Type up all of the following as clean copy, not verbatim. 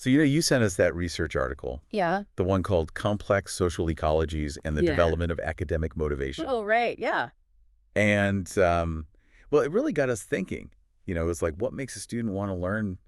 So, you sent us that research article, Yeah. the one called Complex Social Ecologies and the Yeah. Development of Academic Motivation. Oh, right. Yeah. And, well, it really got us thinking. It was like, what makes a student want to learn?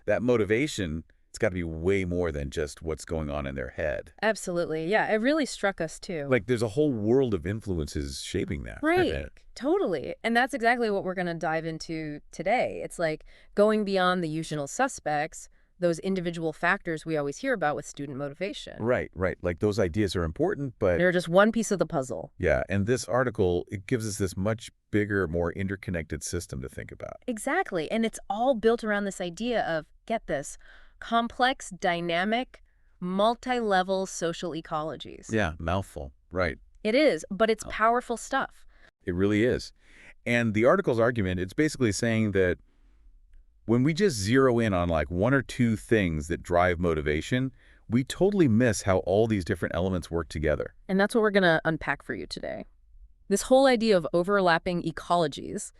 That motivation, it's got to be way more than just what's going on in their head. Absolutely. Yeah. It really struck us too. Like, there's a whole world of influences shaping that. Right. Totally. And that's exactly what we're going to dive into today. It's like going beyond the usual suspects, those individual factors we always hear about with student motivation. Right, right. Like, those ideas are important, but They're just one piece of the puzzle. yeah, and this article, it gives us this much bigger, more interconnected system to think about. Exactly. And it's all built around this idea of, get this, complex, dynamic, multi-level social ecologies. Yeah, mouthful. Right. It is, but it's Oh. powerful stuff. It really is. And the article's argument, it's basically saying that when we just zero in on like one or two things that drive motivation, we totally miss how all these different elements work together. And that's what we're going to unpack for you today. This whole idea of overlapping ecologies,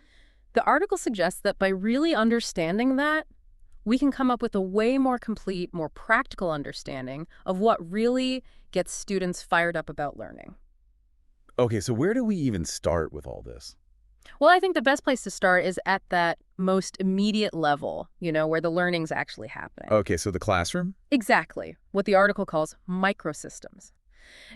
the article suggests that by really understanding that, we can come up with a way more complete, more practical understanding of what really gets students fired up about learning. Okay, so where do we even start with all this? Well, I think the best place to start is at that most immediate level, where the learning's actually happening. Okay, so the classroom? Exactly, what the article calls microsystems.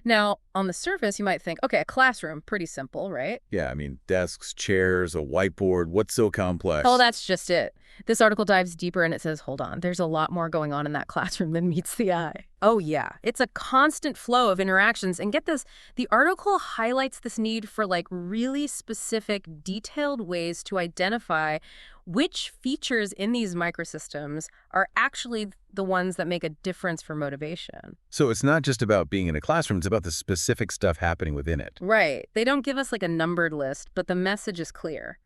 Now, on the surface, you might think, okay, a classroom, pretty simple, right? Yeah, I mean, desks, chairs, a whiteboard, what's so complex? Oh, that's just it. This article dives deeper and it says, hold on, there's a lot more going on in that classroom than meets the eye. Oh, yeah. It's a constant flow of interactions. And get this, the article highlights this need for like really specific, detailed ways to identify which features in these microsystems are actually the ones that make a difference for motivation. So it's not just about being in a classroom, it's about the specific stuff happening within it. Right. They don't give us like a numbered list, but the message is clear.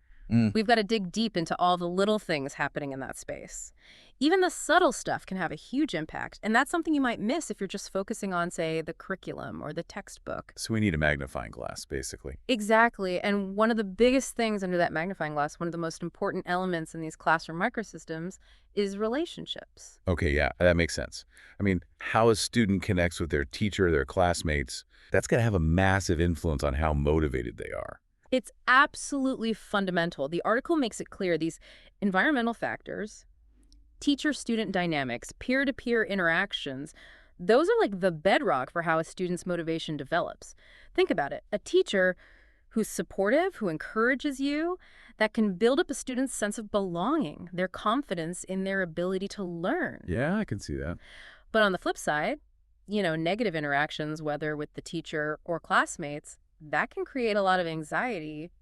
We've got to dig deep into all the little things happening in that space. Even the subtle stuff can have a huge impact, and that's something you might miss if you're just focusing on, say, the curriculum or the textbook. So we need a magnifying glass, basically. Exactly, and one of the biggest things under that magnifying glass, one of the most important elements in these classroom microsystems, is relationships. Okay, yeah, that makes sense. I mean, how a student connects with their teacher, their classmates, that's going to have a massive influence on how motivated they are. It's absolutely fundamental. The article makes it clear these environmental factors, teacher-student dynamics, peer-to-peer interactions, those are like the bedrock for how a student's motivation develops. Think about it. A teacher who's supportive, who encourages you, that can build up a student's sense of belonging, their confidence in their ability to learn. Yeah, I can see that. But on the flip side, negative interactions, whether with the teacher or classmates, that can create a lot of anxiety,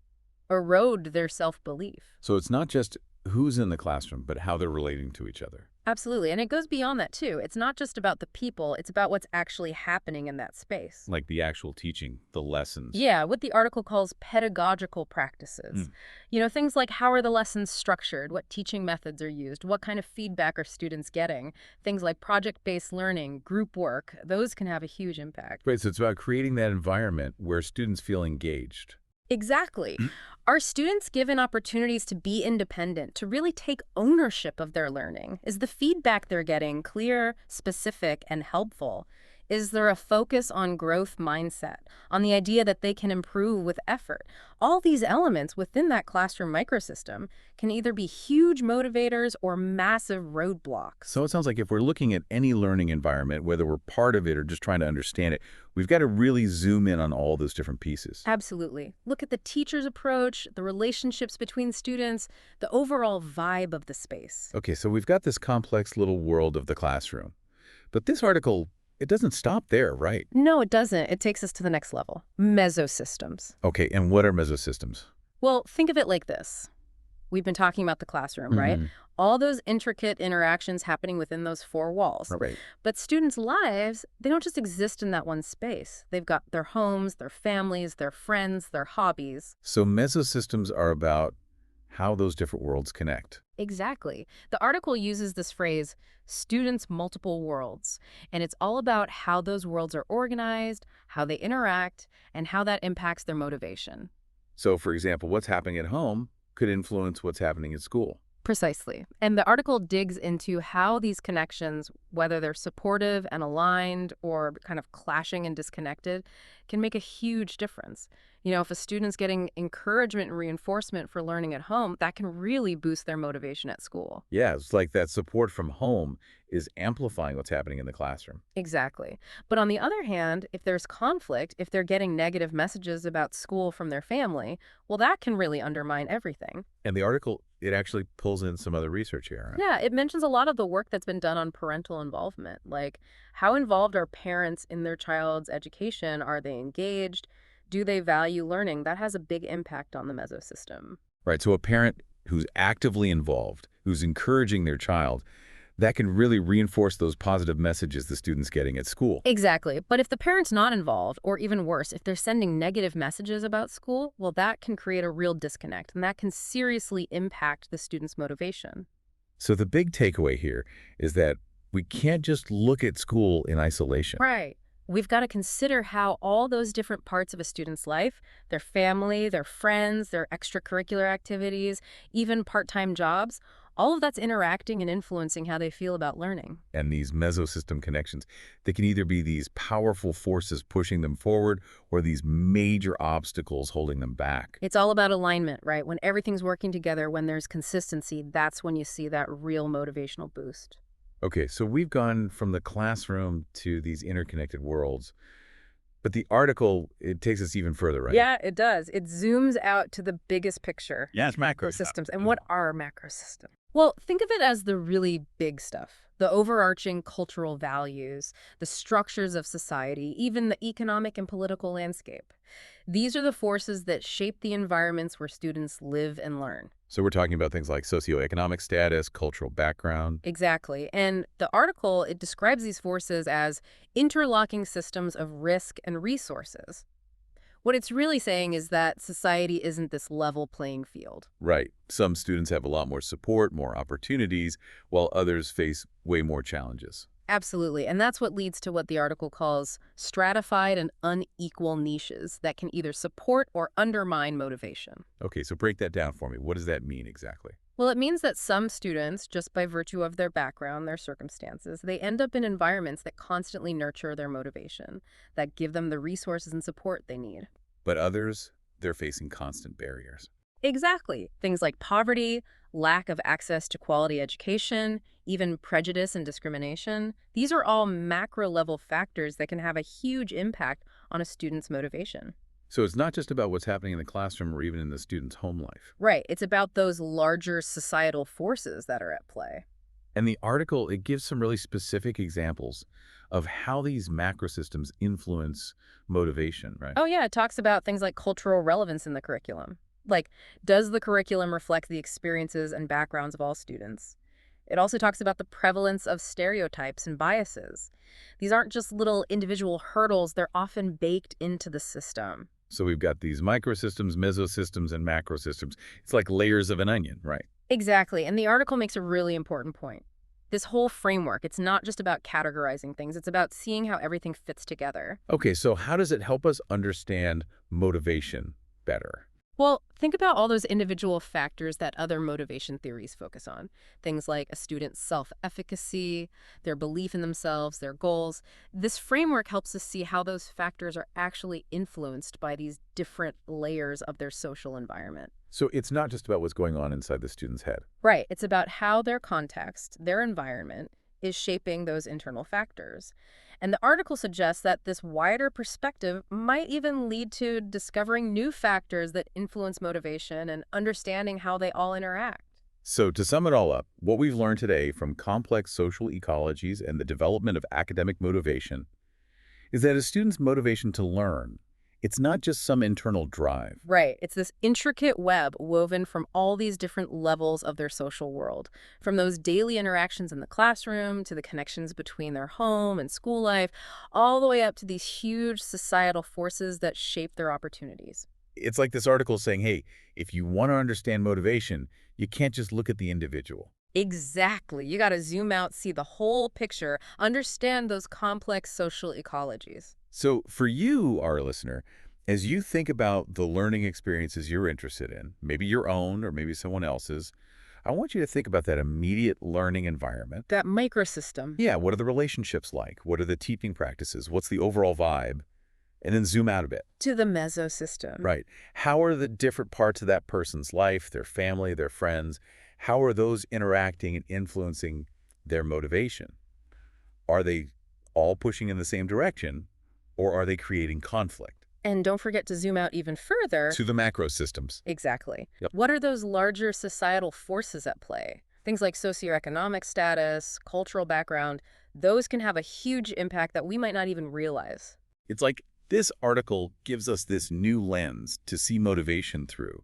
erode their self-belief. So it's not just who's in the classroom, but how they're relating to each other. Absolutely. And it goes beyond that, too. It's not just about the people. It's about what's actually happening in that space. Like the actual teaching, the lessons. Yeah, what the article calls pedagogical practices. Things like how are the lessons structured, what teaching methods are used, what kind of feedback are students getting. Things like project-based learning, group work, those can have a huge impact. Right, so it's about creating that environment where students feel engaged. Exactly. Are students given opportunities to be independent, to really take ownership of their learning? Is the feedback they're getting clear, specific, and helpful? Is there a focus on growth mindset, on the idea that they can improve with effort? All these elements within that classroom microsystem can either be huge motivators or massive roadblocks. So it sounds like if we're looking at any learning environment, whether we're part of it or just trying to understand it, we've got to really zoom in on all those different pieces. Absolutely. Look at the teacher's approach, the relationships between students, the overall vibe of the space. Okay, so we've got this complex little world of the classroom. But this article, it doesn't stop there, right? No, it doesn't. It takes us to the next level. Mesosystems. Okay, and what are mesosystems? Well, think of it like this. We've been talking about the classroom, right? All those intricate interactions happening within those four walls. Right. But students' lives, they don't just exist in that one space. They've got their homes, their families, their friends, their hobbies. So mesosystems are about how those different worlds connect. Exactly. The article uses this phrase, students' multiple worlds, and it's all about how those worlds are organized, how they interact, and how that impacts their motivation. So, for example, what's happening at home could influence what's happening at school. Precisely. And the article digs into how these connections, whether they're supportive and aligned or kind of clashing and disconnected, can make a huge difference. If a student's getting encouragement and reinforcement for learning at home, that can really boost their motivation at school. Yeah, it's like that support from home is amplifying what's happening in the classroom. Exactly. But on the other hand, if there's conflict, if they're getting negative messages about school from their family, well, that can really undermine everything. And the article, it actually pulls in some other research here, huh? Yeah, it mentions a lot of the work that's been done on parental involvement. Like, how involved are parents in their child's education? Are they engaged? Do they value learning? That has a big impact on the mesosystem. Right, so a parent who's actively involved, who's encouraging their child, that can really reinforce those positive messages the student's getting at school. Exactly. But if the parent's not involved, or even worse, if they're sending negative messages about school, well, that can create a real disconnect, and that can seriously impact the student's motivation. So the big takeaway here is that we can't just look at school in isolation. Right. We've got to consider how all those different parts of a student's life, their family, their friends, their extracurricular activities, even part-time jobs, all of that's interacting and influencing how they feel about learning. And these mesosystem connections, they can either be these powerful forces pushing them forward or these major obstacles holding them back. It's all about alignment, right? When everything's working together, when there's consistency, that's when you see that real motivational boost. Okay, so we've gone from the classroom to these interconnected worlds, but the article, it takes us even further, right? Yeah, it does. It zooms out to the biggest picture. Yeah, it's macro stuff. Systems. And what are macro systems? Well, think of it as the really big stuff, the overarching cultural values, the structures of society, even the economic and political landscape. These are the forces that shape the environments where students live and learn. So we're talking about things like socioeconomic status, cultural background. Exactly. And the article, it describes these forces as interlocking systems of risk and resources. What it's really saying is that society isn't this level playing field. Right. Some students have a lot more support, more opportunities, while others face way more challenges. Absolutely. And that's what leads to what the article calls stratified and unequal niches that can either support or undermine motivation. Okay, so break that down for me. What does that mean exactly? Well, it means that some students, just by virtue of their background, their circumstances, they end up in environments that constantly nurture their motivation, that give them the resources and support they need. But others, they're facing constant barriers. Exactly. Things like poverty, lack of access to quality education, even prejudice and discrimination. These are all macro-level factors that can have a huge impact on a student's motivation. So it's not just about what's happening in the classroom or even in the student's home life. Right. It's about those larger societal forces that are at play. And the article, it gives some really specific examples of how these macro systems influence motivation, right? Oh, yeah. It talks about things like cultural relevance in the curriculum. Like, does the curriculum reflect the experiences and backgrounds of all students? It also talks about the prevalence of stereotypes and biases. These aren't just little individual hurdles, they're often baked into the system. So we've got these microsystems, mesosystems, and macrosystems. It's like layers of an onion, right? Exactly, and the article makes a really important point. This whole framework, it's not just about categorizing things, it's about seeing how everything fits together. Okay, so how does it help us understand motivation better? Well, think about all those individual factors that other motivation theories focus on. Things like a student's self-efficacy, their belief in themselves, their goals. This framework helps us see how those factors are actually influenced by these different layers of their social environment. So it's not just about what's going on inside the student's head. Right. It's about how their context, their environment, is shaping those internal factors. And the article suggests that this wider perspective might even lead to discovering new factors that influence motivation and understanding how they all interact. So to sum it all up, what we've learned today from complex social ecologies and the development of academic motivation is that a student's motivation to learn, it's not just some internal drive. Right. It's this intricate web woven from all these different levels of their social world, from those daily interactions in the classroom to the connections between their home and school life, all the way up to these huge societal forces that shape their opportunities. It's like this article saying, hey, if you want to understand motivation, you can't just look at the individual. Exactly. You got to zoom out, see the whole picture, understand those complex social ecologies. So for you, our listener, as you think about the learning experiences you're interested in, maybe your own or maybe someone else's, I want you to think about that immediate learning environment. That microsystem. Yeah, what are the relationships like? What are the teaching practices? What's the overall vibe? And then zoom out a bit. To the mesosystem. Right. How are the different parts of that person's life, their family, their friends, how are those interacting and influencing their motivation? Are they all pushing in the same direction, or are they creating conflict? And don't forget to zoom out even further. To the macro systems. Exactly. Yep. What are those larger societal forces at play? Things like socioeconomic status, cultural background, those can have a huge impact that we might not even realize. It's like this article gives us this new lens to see motivation through.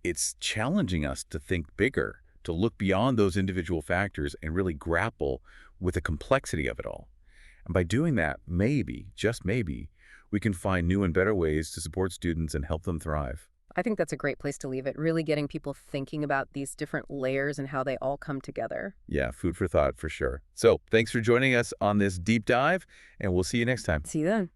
It's challenging us to think bigger, to look beyond those individual factors and really grapple with the complexity of it all. And by doing that, maybe, just maybe, we can find new and better ways to support students and help them thrive. I think that's a great place to leave it, really getting people thinking about these different layers and how they all come together. Yeah, food for thought for sure. So thanks for joining us on this deep dive, and we'll see you next time. See you then.